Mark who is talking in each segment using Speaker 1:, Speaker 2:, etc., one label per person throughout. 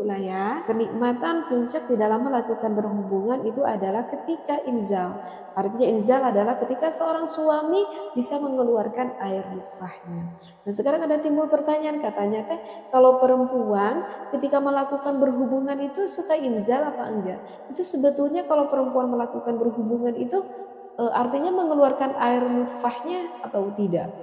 Speaker 1: lah ya. Kenikmatan puncak di dalam melakukan berhubungan itu adalah ketika inzal. Artinya inzal adalah ketika seorang suami bisa mengeluarkan air nutfahnya. Nah sekarang ada timbul pertanyaan, katanya teh kalau perempuan ketika melakukan berhubungan itu suka inzal apa enggak? Itu sebetulnya kalau perempuan melakukan berhubungan itu artinya mengeluarkan air nutfahnya atau tidak?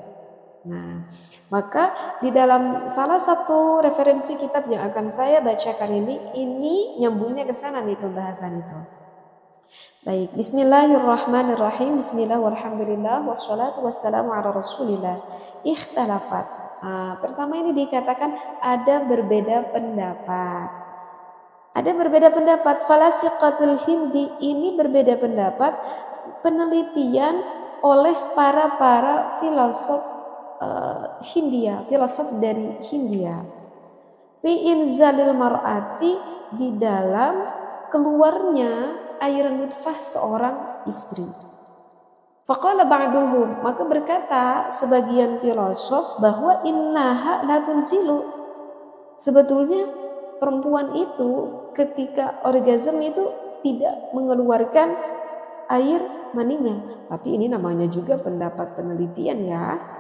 Speaker 1: Nah, maka di dalam salah satu referensi kitab yang akan saya bacakan ini nyambungnya ke sana nih pembahasan itu. Baik, bismillahirrahmanirrahim. Bismillah walhamdulillah wassalatu wassalamu ala rasulillah. Ikhtalafat. Pertama ini dikatakan ada berbeda pendapat. Ada berbeda pendapat. Falasiqatul Hindi ini berbeda pendapat. Penelitian oleh para filosof Hindia, filosof dari Hindia. Fi inzalil mar'ati, di dalam keluarnya air nutfah seorang istri. Faqala ba'duhum, maka berkata sebagian filosof bahwa innaha la tunzilu. Sebetulnya perempuan itu ketika orgasme itu tidak mengeluarkan air maninya. Tapi ini namanya juga pendapat penelitian ya.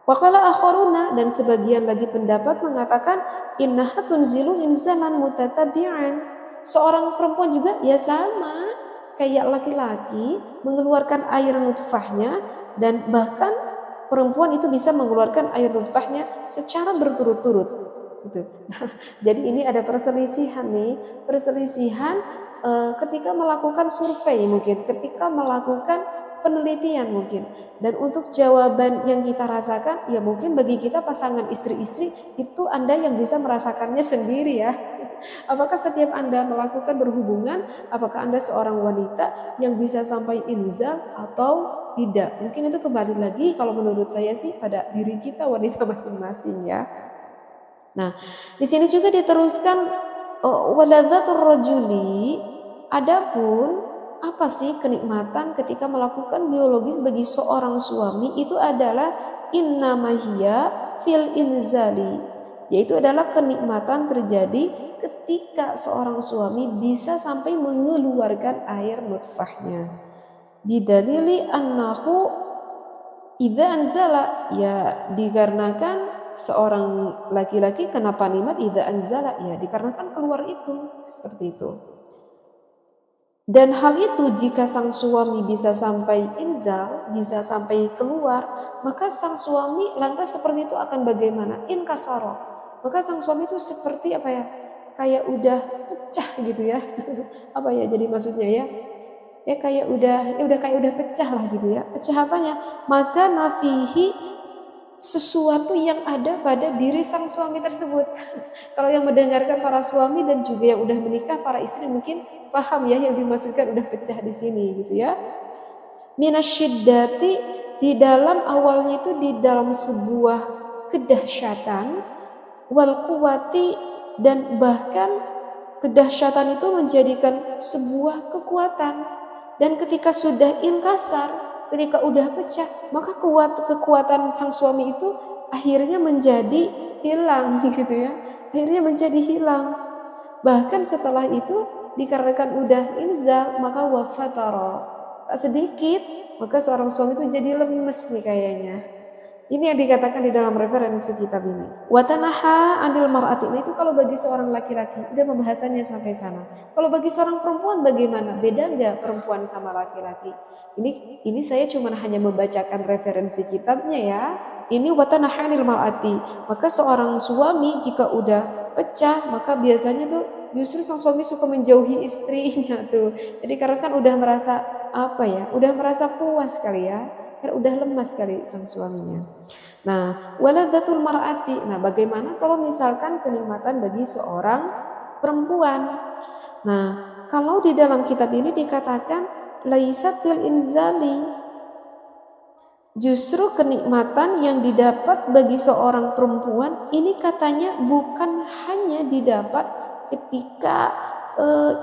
Speaker 1: Waqala akharuna, dan sebagian lagi pendapat mengatakan innaha tunzilu inzalan mutatabi'an. Seorang perempuan juga ya sama kayak laki-laki mengeluarkan air nutfahnya, dan bahkan perempuan itu bisa mengeluarkan air nutfahnya secara berturut-turut gitu. Jadi ini ada perselisihan ketika melakukan survei, mungkin ketika melakukan penelitian mungkin. Dan untuk jawaban yang kita rasakan, ya mungkin bagi kita pasangan istri-istri itu Anda yang bisa merasakannya sendiri ya. Apakah setiap Anda melakukan berhubungan, apakah Anda seorang wanita yang bisa sampai inzal atau tidak? Mungkin itu kembali lagi kalau menurut saya sih pada diri kita wanita masing-masing ya. Nah, di sini juga diteruskan waladzatur rajuli, adapun apa sih kenikmatan ketika melakukan biologis bagi seorang suami itu adalah innamahiyya fil inzali, yaitu adalah kenikmatan terjadi ketika seorang suami bisa sampai mengeluarkan air nutfahnya. Bidalili annahu idza anzala, ya dikarenakan seorang laki-laki kenapa nikmat idza anzala, ya dikarenakan keluar itu, seperti itu. Dan hal itu jika sang suami bisa sampai inzal, bisa sampai keluar, maka sang suami lantas seperti itu akan bagaimana? Inkasaro. Maka sang suami itu seperti apa ya? Kayak udah pecah gitu ya. Apa ya jadi maksudnya ya? Ya kayak udah pecah lah gitu ya. Pecah apanya? Maka nafihi, sesuatu yang ada pada diri sang suami tersebut. Kalau yang mendengarkan para suami dan juga yang udah menikah para istri mungkin paham ya yang dimaksudkan udah pecah di sini gitu ya. Minasyiddati, di dalam awalnya itu di dalam sebuah kedahsyatan, wal quwati, dan bahkan kedahsyatan itu menjadikan sebuah kekuatan, dan ketika sudah inkasar, ketika udah pecah, maka kekuatan sang suami itu akhirnya menjadi hilang gitu ya. Akhirnya menjadi hilang. Bahkan setelah itu dikarenakan udah inzal, maka wafatara, tak sedikit, maka seorang suami itu jadi lemes nih kayaknya. Ini yang dikatakan di dalam referensi kitab ini. Watanaha anil mar'ati, itu kalau bagi seorang laki-laki, udah pembahasannya sampai sana. Kalau bagi seorang perempuan bagaimana? Beda enggak perempuan sama laki-laki? Ini saya cuma hanya membacakan referensi kitabnya ya. Ini watanaha anil mar'ati. Maka seorang suami jika udah pecah, maka biasanya tuh justru sang suami suka menjauhi istrinya tuh. Jadi karena kan udah merasa apa ya? Udah merasa puas kali ya. Karena udah lemas kali sang suaminya. Nah, waladzatul mar'ati. Nah, bagaimana kalau misalkan kenikmatan bagi seorang perempuan? Nah, kalau di dalam kitab ini dikatakan laisat fil inzali. Justru kenikmatan yang didapat bagi seorang perempuan ini katanya bukan hanya didapat ketika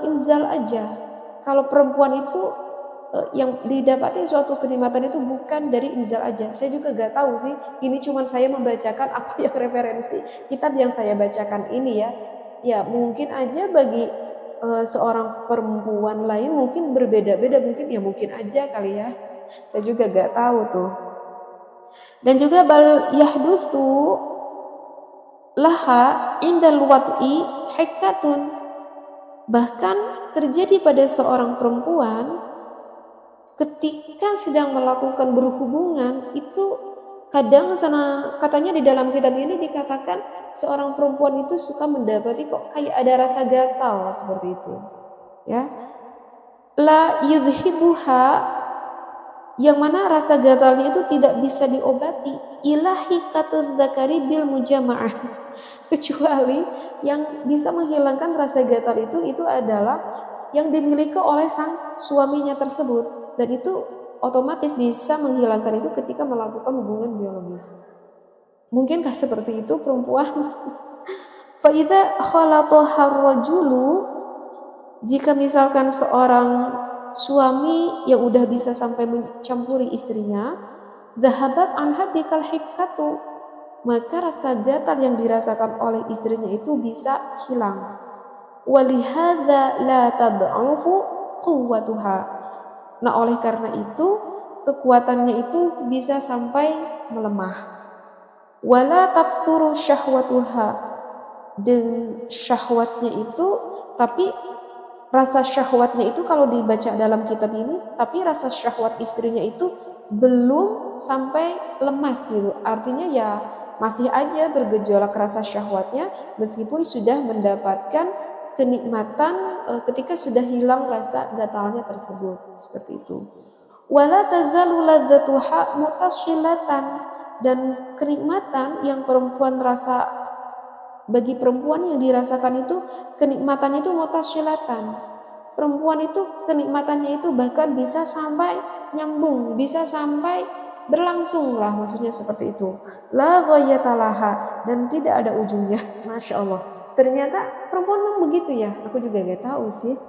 Speaker 1: inzal aja. Kalau perempuan itu yang didapati suatu kenikmatan itu bukan dari inzal aja. Saya juga gak tahu sih. Ini cuma saya membacakan apa yang referensi kitab yang saya bacakan ini ya. ya mungkin aja bagi seorang perempuan lain mungkin berbeda-beda, mungkin aja kali ya. Saya juga gak tahu tuh. Dan juga bal yahdutsu laha indal wad'i hikatun. Bahkan terjadi pada seorang perempuan ketika sedang melakukan berhubungan itu kadang katanya di dalam kitab ini dikatakan seorang perempuan itu suka mendapati kok kayak ada rasa gatal seperti itu. Ya. La yudhibuha, yang mana rasa gatalnya itu tidak bisa diobati, ilahi katul dzakari bil mujama'ah, kecuali yang bisa menghilangkan rasa gatal itu adalah yang dimiliki oleh sang suaminya tersebut, dan itu otomatis bisa menghilangkan itu ketika melakukan hubungan biologis. Mungkinkah seperti itu perempuan? Fa idza khalataha rajulu, jika misalkan seorang suami yang udah bisa sampai mencampuri istrinya, dhahabat an hadikal hikatu, maka rasa gatal yang dirasakan oleh istrinya itu bisa hilang. Walihadza la tad'ufu quwwatuha. Nah, oleh karena itu kekuatannya itu bisa sampai melemah. Wala tafturu syahwatuha, dan syahwatnya itu, tapi rasa syahwatnya itu kalau dibaca dalam kitab ini, tapi rasa syahwat istrinya itu belum sampai lemas gitu. Artinya ya masih aja bergejolak rasa syahwatnya meskipun sudah mendapatkan kenikmatan ketika sudah hilang rasa gatalnya tersebut, seperti itu. Wala tazalu ladzatuha mutasilatan, dan kenikmatan yang perempuan rasa, bagi perempuan yang dirasakan itu kenikmatan itu mutasilatan. Perempuan itu kenikmatannya itu bahkan bisa sampai nyambung, bisa sampai berlangsung lah, maksudnya seperti itu. La ghayatalaha, dan tidak ada ujungnya. Masya Allah. Ternyata perempuan memang begitu ya. Aku juga gak tahu sih.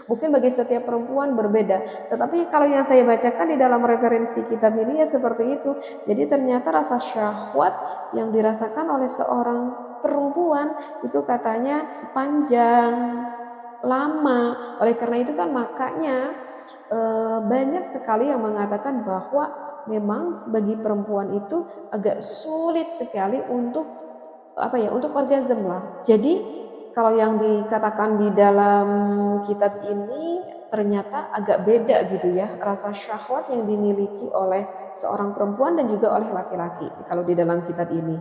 Speaker 1: Mungkin bagi setiap perempuan berbeda, tetapi kalau yang saya bacakan di dalam referensi kitab ini ya seperti itu. Jadi ternyata rasa syahwat yang dirasakan oleh seorang perempuan itu katanya panjang, lama. Oleh karena itu kan makanya banyak sekali yang mengatakan bahwa memang bagi perempuan itu agak sulit sekali untuk untuk orgasme lah. Jadi kalau yang dikatakan di dalam kitab ini ternyata agak beda gitu ya, rasa syahwat yang dimiliki oleh seorang perempuan dan juga oleh laki-laki kalau di dalam kitab ini.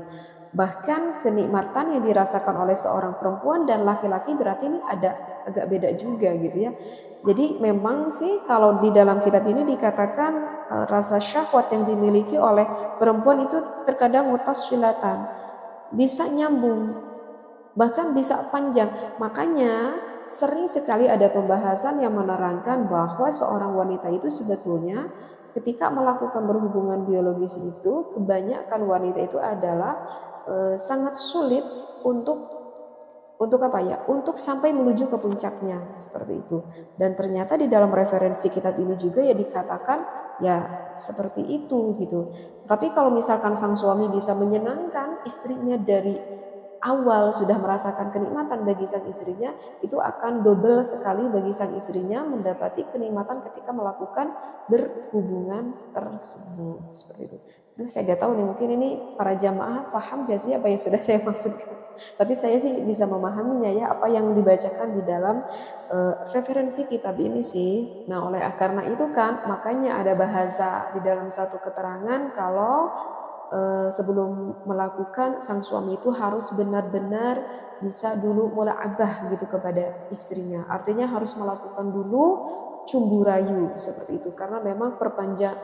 Speaker 1: Bahkan kenikmatan yang dirasakan oleh seorang perempuan dan laki-laki berarti ini ada agak beda juga gitu ya. Jadi memang sih kalau di dalam kitab ini dikatakan rasa syahwat yang dimiliki oleh perempuan itu terkadang mutasilatan, bisa nyambung, bahkan bisa panjang. Makanya sering sekali ada pembahasan yang menerangkan bahwa seorang wanita itu sebetulnya ketika melakukan berhubungan biologis itu, kebanyakan wanita itu adalah sangat sulit untuk untuk sampai menuju ke puncaknya, seperti itu. Dan ternyata di dalam referensi kitab ini juga ya dikatakan ya seperti itu gitu. Tapi kalau misalkan sang suami bisa menyenangkan istrinya dari awal, sudah merasakan kenikmatan bagi sang istrinya, itu akan double sekali bagi sang istrinya mendapati kenikmatan ketika melakukan berhubungan tersebut, seperti itu. Saya gak tahu nih, mungkin ini para jamaah paham gak sih apa yang sudah saya maksudkan. Tapi saya sih bisa memahaminya ya, apa yang dibacakan di dalam referensi kitab ini sih. Nah, karena itu kan makanya ada bahasa di dalam satu keterangan kalau sebelum melakukan, sang suami itu harus benar-benar bisa dulu mula'abah gitu kepada istrinya. Artinya harus melakukan dulu cumbu rayu seperti itu, karena memang perpanjang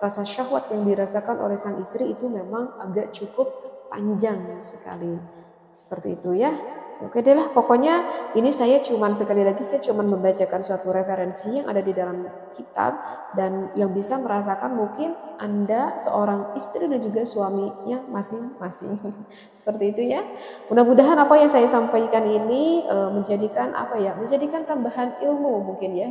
Speaker 1: rasa syahwat yang dirasakan oleh sang istri itu memang agak cukup panjang sekali, seperti itu ya. Oke deh lah, pokoknya ini saya sekali lagi membacakan suatu referensi yang ada di dalam kitab dan yang bisa merasakan mungkin Anda seorang istri dan juga suaminya masing-masing. Seperti itu ya. Mudah-mudahan apa yang saya sampaikan ini menjadikan menjadikan tambahan ilmu mungkin ya